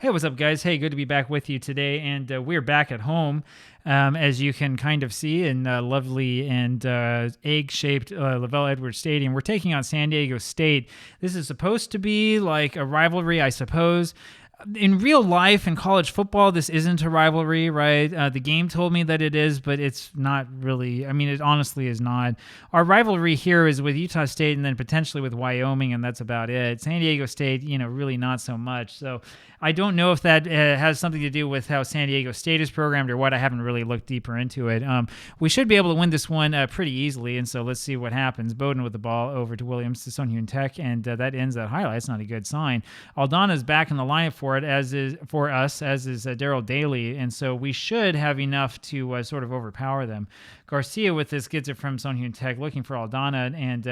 Hey, what's up, guys? Hey, good to be back with you today. And we're back at home, as you can kind of see in lovely and egg-shaped Lavelle Edwards Stadium. We're taking on San Diego State. This is supposed to be like a rivalry, I suppose. In real life, in college football, this isn't a rivalry, right? The game told me that it is, but it's not really. I mean, it honestly is not. Our rivalry here is with Utah State and then potentially with Wyoming, and that's about it. San Diego State, really not so much. So I don't know if that has something to do with how San Diego State is programmed or what. I haven't really looked deeper into it. We should be able to win this one pretty easily, and so let's see what happens. Bowden with the ball over to Williams to Sun Hyun Tech, and that ends that highlight. It's not a good sign. Aldana's back in the lineup for it, as is Daryl Daly, and so we should have enough to sort of overpower them. Garcia with this gets it from Sun Hyun Tech, looking for Aldana, and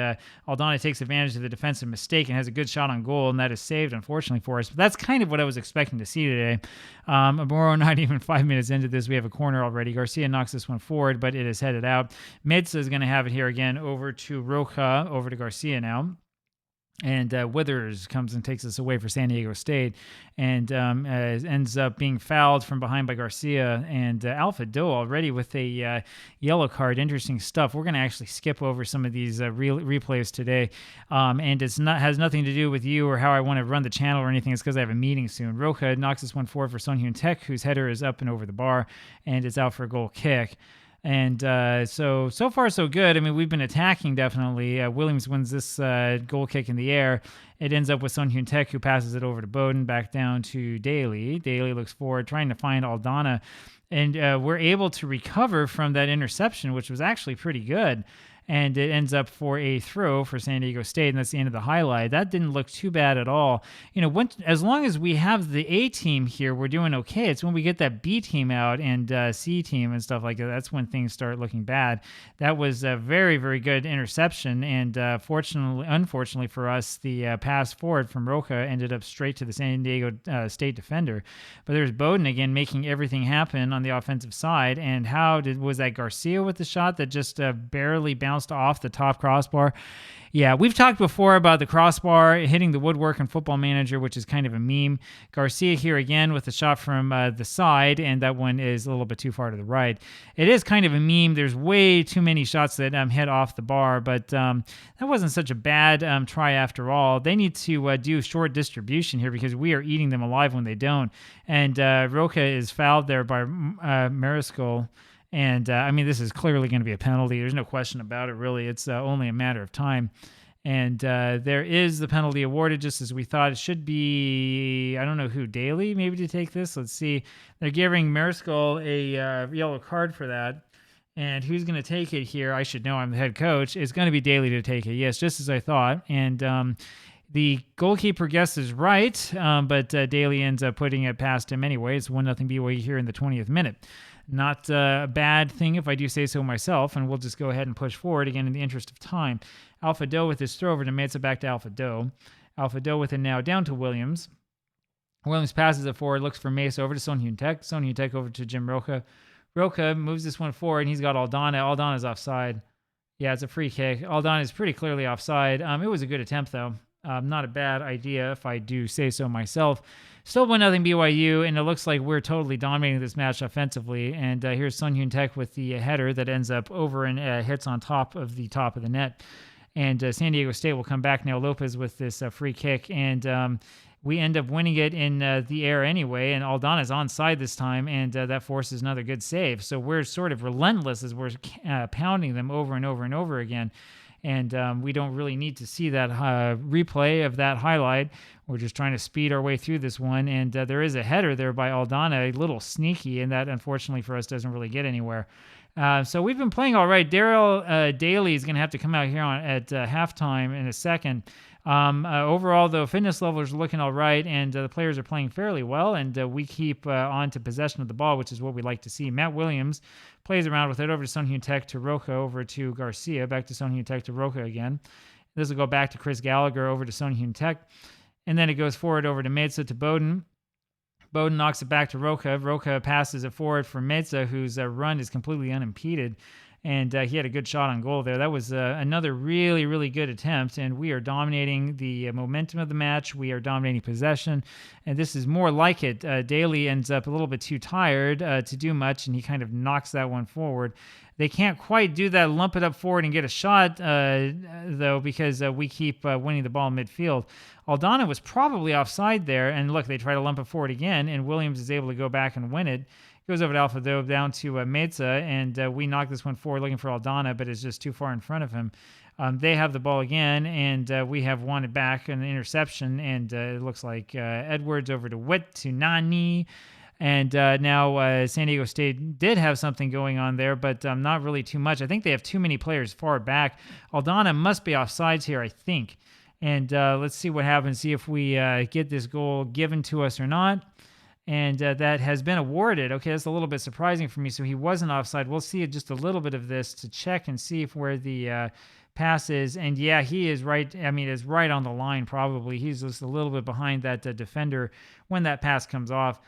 Aldana takes advantage of the defensive mistake and has a good shot on goal, and that is saved, unfortunately, for us. But that's kind of what I was expecting to see today. We're not even 5 minutes into this. We have a corner already. Garcia knocks this one forward, but it is headed out. Meza is going to have it here again over to Rocha, over to Garcia now. And Withers comes and takes us away for San Diego State, and ends up being fouled from behind by Garcia. And Alpha Doe already with a yellow card. Interesting stuff. We're going to actually skip over some of these replays today, and has nothing to do with you or how I want to run the channel or anything. It's because I have a meeting soon. Rocha knocks this one forward for Sun Hyun Tech, whose header is up and over the bar, and it's out for a goal kick. And so far, so good. I mean, we've been attacking, definitely. Williams wins this goal kick in the air. It ends up with Sun Hyun Tech, who passes it over to Bowden, back down to Daly. Daly looks forward, trying to find Aldana. And we're able to recover from that interception, which was actually pretty good. And it ends up for a throw for San Diego State, and that's the end of the highlight. That didn't look too bad at all. As long as we have the A team here, we're doing okay. It's when we get that B team out and C team and stuff like that, that's when things start looking bad. That was a very, very good interception, and unfortunately for us, the pass forward from Rocha ended up straight to the San Diego State defender. But there's Bowden again making everything happen on the offensive side, and was that Garcia with the shot that just barely bounced off the top crossbar? Yeah, we've talked before about the crossbar hitting the woodwork in Football Manager, which is kind of a meme. Garcia here again with the shot from the side, and that one is a little bit too far to the right. It is kind of a meme. There's way too many shots that hit off the bar, but that wasn't such a bad try after all. They need to do short distribution here because we are eating them alive when they don't. And Rocha is fouled there by Mariscal. And, this is clearly going to be a penalty. There's no question about it, really. It's only a matter of time. And there is the penalty awarded just as we thought. It should be, I don't know who, Daly maybe to take this. Let's see. They're giving Mariscal a yellow card for that. And who's going to take it here? I should know. I'm the head coach. It's going to be Daly to take it. Yes, just as I thought. And the goalkeeper guesses right, but Daly ends up putting it past him anyway. It's 1-0 BYU here in the 20th minute. Not a bad thing if I do say so myself, and we'll just go ahead and push forward again in the interest of time. Alpha Doe with his throw over to Meza, back to Alpha Doe. Alpha Doe with it now down to Williams. Williams passes it forward, looks for Meza over to Sun Hyun Tech. Sun Hyun Tech over to Jim Rocha. Rocha moves this one forward, and he's got Aldana. Aldana's offside. Yeah, it's a free kick. Aldana is pretty clearly offside. It was a good attempt, though. Not a bad idea, if I do say so myself. Still 1-0 BYU, and it looks like we're totally dominating this match offensively. And here's Sun Hyun Tech with the header that ends up over and hits on top of the net. And San Diego State will come back now. Lopez with this free kick, and we end up winning it in the air anyway. And Aldana's onside this time, and that forces another good save. So we're sort of relentless as we're pounding them over and over and over again. And we don't really need to see that replay of that highlight. We're just trying to speed our way through this one. And there is a header there by Aldana, a little sneaky, and that unfortunately for us doesn't really get anywhere. So we've been playing all right. Daryl Daly is going to have to come out here at halftime in a second. Overall, though, fitness levels are looking all right, and the players are playing fairly well, and we keep on to possession of the ball, which is what we like to see. Matt Williams plays around with it over to Sun Hyun Tech to Rocha, over to Garcia, back to Sun Hyun Tech to Rocha again. This will go back to Chris Gallagher over to Sun Hyun Tech, and then it goes forward over to Meza to Bowden. Bowden knocks it back to Rocha. Rocha passes it forward for Meza, whose run is completely unimpeded. and he had a good shot on goal there. That was another really, really good attempt, and we are dominating the momentum of the match. We are dominating possession, and this is more like it. Daly ends up a little bit too tired to do much, and he kind of knocks that one forward. They can't quite do that, lump it up forward and get a shot, though, because we keep winning the ball in midfield. Aldana was probably offside there, and look, they try to lump it forward again, and Williams is able to go back and win it. Goes over to Alpha, though, down to Meza, and we knock this one forward looking for Aldana, but it's just too far in front of him. They have the ball again, and we have won it back, an interception, and it looks like Edwards over to Witt to Nani. And now San Diego State did have something going on there, but not really too much. I think they have too many players far back. Aldana must be offsides here, I think. And let's see what happens, see if we get this goal given to us or not. And that has been awarded. Okay, that's a little bit surprising for me. So he wasn't offside. We'll see just a little bit of this to check and see if where the pass is. And yeah, he is right. I mean, it's right on the line probably. He's just a little bit behind that defender when that pass comes off.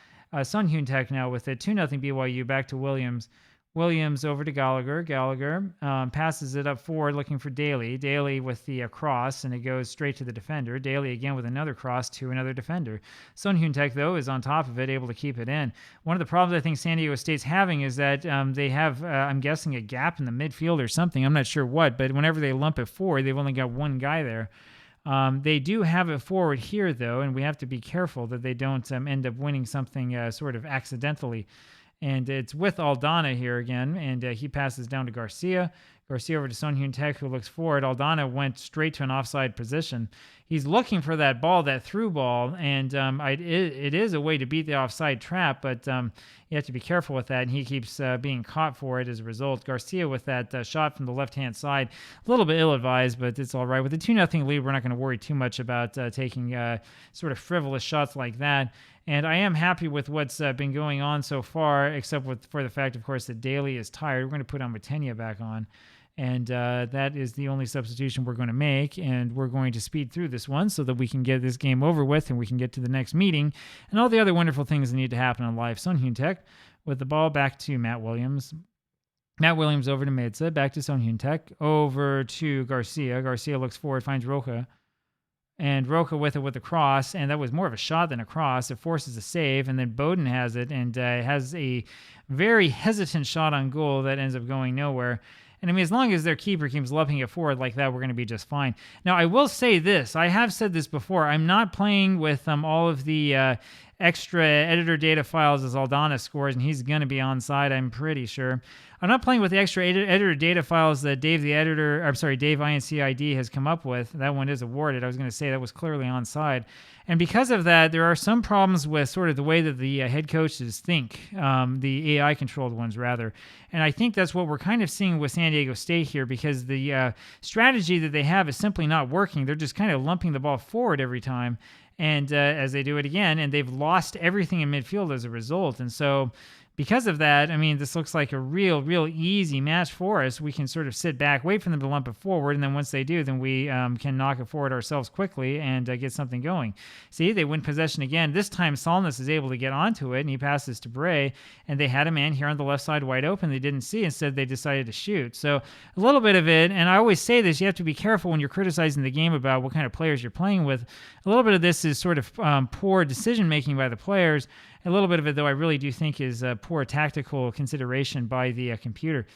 Sun Hyun Tech now with it. 2-0 BYU, back to Williams. Williams over to Gallagher. Gallagher passes it up forward looking for Daly. Daly with the cross, and it goes straight to the defender. Daly again with another cross to another defender. Sun Hyun Tech, though, is on top of it, able to keep it in. One of the problems I think San Diego State's having is that they have, I'm guessing, a gap in the midfield or something. I'm not sure what, but whenever they lump it forward, they've only got one guy there. They do have it forward here, though, and we have to be careful that they don't end up winning something sort of accidentally. And it's with Aldana here again, and he passes down to Garcia. Garcia over to Sun Hyun Tech, who looks forward. Aldana went straight to an offside position. He's looking for that ball, that through ball, and it is a way to beat the offside trap, but you have to be careful with that, and he keeps being caught for it as a result. Garcia with that shot from the left-hand side, a little bit ill-advised, but it's all right. With a 2-0 lead, we're not going to worry too much about taking sort of frivolous shots like that. And I am happy with what's been going on so far, except for the fact, of course, that Daly is tired. We're going to put Matenia back on. And that is the only substitution we're going to make. And we're going to speed through this one so that we can get this game over with and we can get to the next meeting and all the other wonderful things that need to happen in life. Sun Hyun Tech with the ball back to Matt Williams. Matt Williams over to Meza, back to Sun Hyun Tech, over to Garcia. Garcia looks forward, finds Roca. And Roca with it with a cross, and that was more of a shot than a cross. It forces a save, and then Bowden has it and has a very hesitant shot on goal that ends up going nowhere. And I mean, as long as their keeper keeps lumping it forward like that, we're going to be just fine. Now, I will say this. I have said this before. I'm not playing with all of the extra editor data files as Aldana scores, and he's going to be onside, I'm pretty sure. I'm not playing with the extra editor data files that Dave INCID has come up with. That one is awarded. I was going to say that was clearly onside. And because of that, there are some problems with sort of the way that the head coaches think, the AI-controlled ones, rather. And I think that's what we're kind of seeing with San Diego State here, because the strategy that they have is simply not working. They're just kind of lumping the ball forward every time, and as they do it again, and they've lost everything in midfield as a result. And so because of that, I mean, this looks like a real easy match for us. We can sort of sit back, wait for them to lump it forward, and then once they do, then we can knock it forward ourselves quickly and get something going. See, they win possession again. This time, Salness is able to get onto it, and he passes to Bray, and they had a man here on the left side wide open they didn't see. Instead, they decided to shoot. So a little bit of it, and I always say this, you have to be careful when you're criticizing the game about what kind of players you're playing with. A little bit of this is sort of poor decision-making by the players. A little bit of it, though, I really do think is poor tactical consideration by the computer.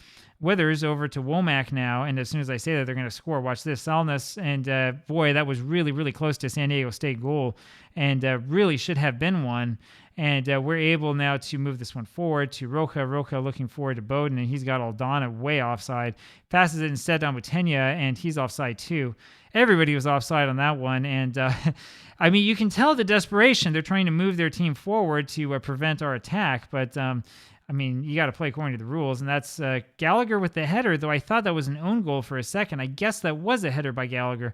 Withers over to Womack now, and as soon as I say that, they're going to score. Watch this. Salness, and boy, that was really close to San Diego State goal, and really should have been one. And we're able now to move this one forward to Roca. Roca looking forward to Bowden, and he's got Aldana way offside. Passes it instead down with Tenya, and he's offside too. Everybody was offside on that one, and I mean, you can tell the desperation. They're trying to move their team forward to prevent our attack, but I mean, you got to play according to the rules, and that's Gallagher with the header, though I thought that was an own goal for a second. I guess that was a header by Gallagher.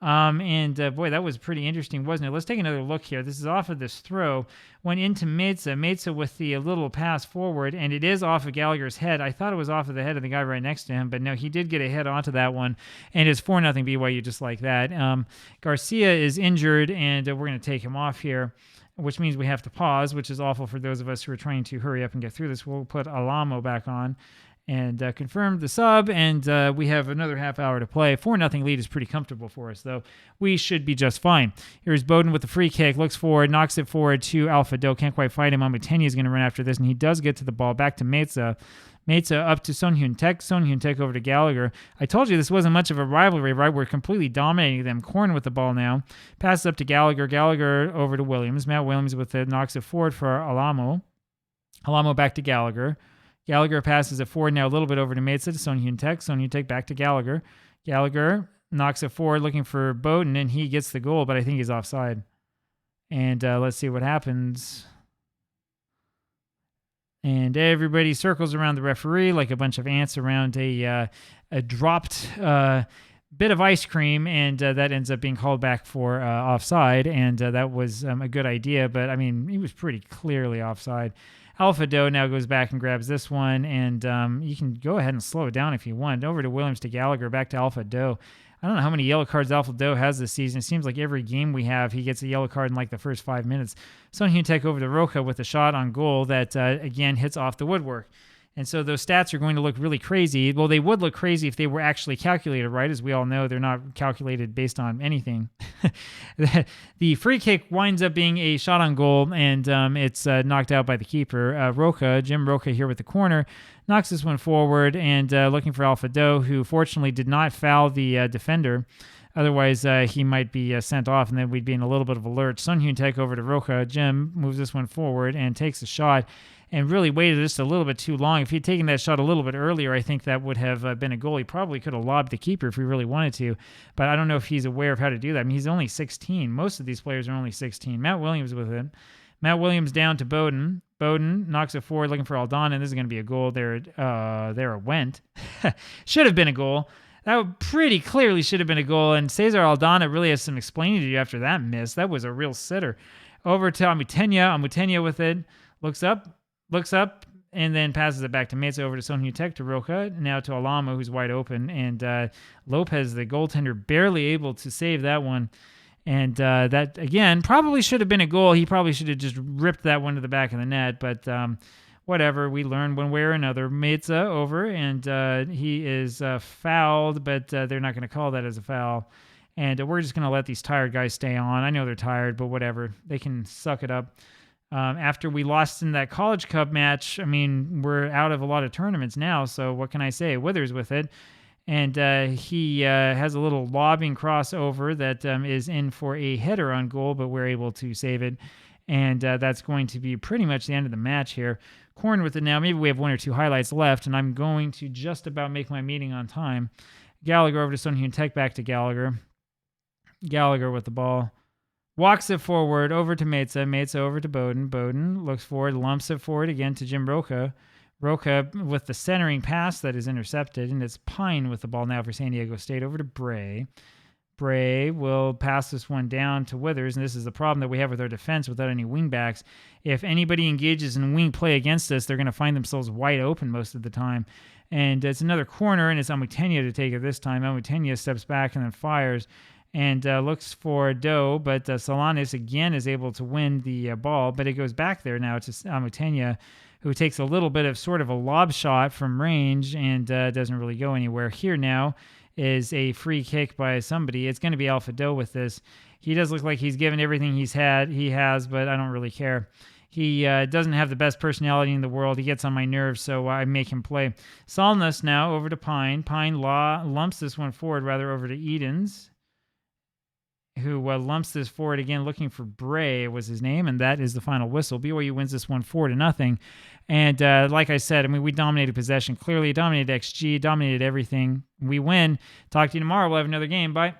Boy, that was pretty interesting, wasn't it? Let's take another look here. This is off of this throw. Went into Meza. Meza with the little pass forward, and it is off of Gallagher's head. I thought it was off of the head of the guy right next to him, but no, he did get a head onto that one, and it's 4-0 BYU just like that. Garcia is injured, and we're going to take him off here, which means we have to pause, which is awful for those of us who are trying to hurry up and get through this. We'll put Alamo back on. and confirmed the sub, and we have another half hour to play. 4-0 lead is pretty comfortable for us, though. We should be just fine. Here's Bowden with the free kick, looks forward, knocks it forward to Alpha Do, can't quite fight him. Amutenya is going to run after this, and he does get to the ball, back to Meza. Meza up to Son Hyun-taek. Son Hyun-taek over to Gallagher. I told you this wasn't much of a rivalry, right? We're completely dominating them. Korn with the ball now. Passes up to Gallagher. Gallagher over to Williams. Matt Williams with it, knocks it forward for Alamo. Alamo back to Gallagher. Gallagher passes it forward now a little bit over to Meza to Son Hyun-taek. Son Hyun-taek back to Gallagher. Gallagher knocks it forward looking for Bowden, and he gets the goal, but I think he's offside. And let's see what happens. And everybody circles around the referee like a bunch of ants around a dropped bit of ice cream, and that ends up being called back for offside, and that was a good idea, but I mean, he was pretty clearly offside. Alpha Do now goes back and grabs this one, and you can go ahead and slow it down if you want. Over to Williams to Gallagher, back to Alpha Do. I don't know how many yellow cards Alpha Do has this season. It seems like every game we have, he gets a yellow card in like the first 5 minutes. Son Hyun-taek over to Rocha with a shot on goal that, again, hits off the woodwork. And so those stats are going to look really crazy. Well, they would look crazy if they were actually calculated, right? As we all know, they're not calculated based on anything. The free kick winds up being a shot on goal, and it's knocked out by the keeper. Rocha, Jim Rocha here with the corner, knocks this one forward and looking for Alpha Do, who fortunately did not foul the defender. Otherwise, he might be sent off, and then we'd be in a little bit of a lurch. Son Hyun-taek over to Rocha. Jim moves this one forward and takes a shot, and really waited just a little bit too long. If he'd taken that shot a little bit earlier, I think that would have been a goal. He probably could have lobbed the keeper if he really wanted to, but I don't know if he's aware of how to do that. I mean, he's only 16. Most of these players are only 16. Matt Williams with it. Matt Williams down to Bowden. Bowden knocks it forward looking for Aldana, and this is going to be a goal. There it went. Should have been a goal. That pretty clearly should have been a goal, and Cesar Aldana really has some explaining to do after that miss. That was a real sitter. Over to Amutenya. Amutenya with it. Looks up, and then passes it back to Meza, over to Son Hyun-taek to Rocha, now to Alamo, who's wide open, and Lopez, the goaltender, barely able to save that one. And that, again, probably should have been a goal. He probably should have just ripped that one to the back of the net, but whatever. We learned one way or another. Meza over, and he is fouled, but they're not going to call that as a foul. And we're just going to let these tired guys stay on. I know they're tired, but whatever. They can suck it up. After we lost in that College Cup match, I mean, we're out of a lot of tournaments now, so what can I say? Withers with it. And he has a little lobbing crossover that is in for a header on goal, but we're able to save it. And that's going to be pretty much the end of the match here. Korn with it now. Maybe we have one or two highlights left, and I'm going to just about make my meeting on time. Gallagher over to Son Hyun-taek, back to Gallagher. Gallagher with the ball. Walks it forward over to Meza. Meza over to Bowden. Bowden looks forward, lumps it forward again to Jim Rocha. Rocha with the centering pass that is intercepted, and it's Pine with the ball now for San Diego State over to Bray. Bray will pass this one down to Withers, and this is the problem that we have with our defense without any wingbacks. If anybody engages in wing play against us, they're going to find themselves wide open most of the time. And it's another corner, and it's Amutenya to take it this time. Amutenya steps back and then fires and looks for Do, but Solanas again is able to win the ball, but it goes back there now to Amutenya, who takes a little bit of sort of a lob shot from range and doesn't really go anywhere. Here now is a free kick by somebody. It's going to be Alpha Do with this. He does look like he's given everything he has, but I don't really care. He doesn't have the best personality in the world. He gets on my nerves, so I make him play. Salnas now over to Pine. Pine lumps this one forward, rather over to Edens, who lumps this forward again, looking for Bray was his name, and that is the final whistle. BYU wins this one 4-0. And like I said, I mean, we dominated possession. Clearly dominated XG, dominated everything. We win. Talk to you tomorrow. We'll have another game. Bye.